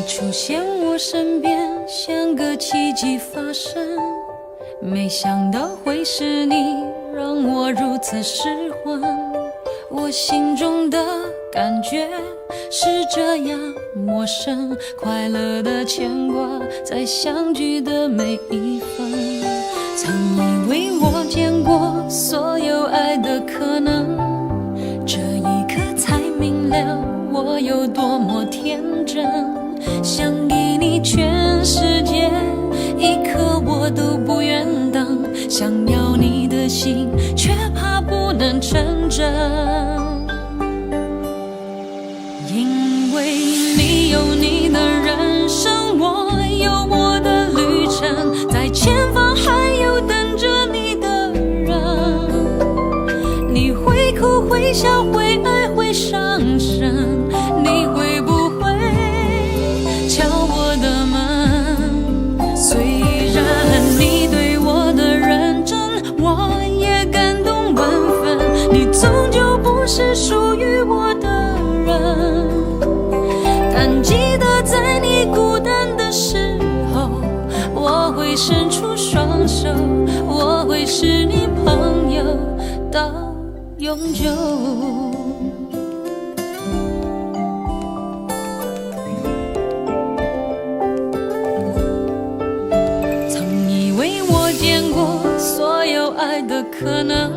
出现我身边，像个奇迹发生。没想到会是你，让我如此失魂。我心中的感觉是这样陌生，快乐的牵挂在相聚的每一分。曾以为我见过所有爱的可能，这一刻才明了我有多么天真。想给你全世界，一刻我都不愿等。想要你的心，却怕不能成真。因为你有你的人生，我有我的旅程，在前方还有等着你的人。你会哭会笑会爱会伤神，你会不会敲我的门？虽然你对我的认真，我也感动万分。你终究不是属于我的人，但记得在你孤单的时候，我会伸出双手，我会是你朋友到永久。所有爱的可能，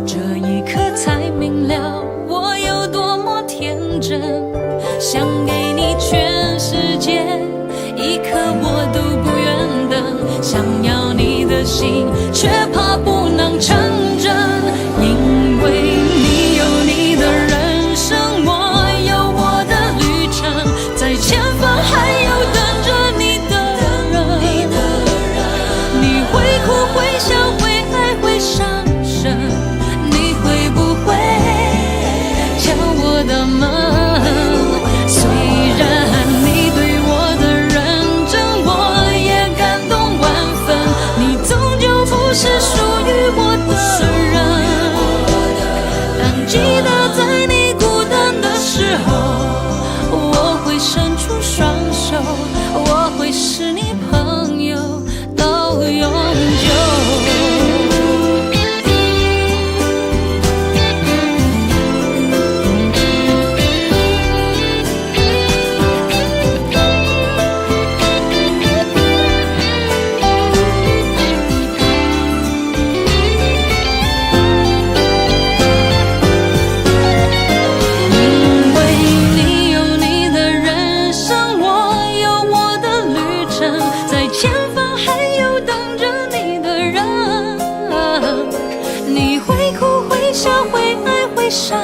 这一刻才明了我有多么天真。想给你全世界，一刻我都不愿等。想要你的心，却怕不能成真。因为你有你的人生，我有我的旅程，在前方还有等着你的人。你会哭会笑会爱会伤神，你会不会敲我的门？虽然你对我的认真，我也感动万分。你终究不是属于我的人，但记得在你孤单的时候，我会伸出双手，我会是你朋友到永久。你会哭会笑会爱会伤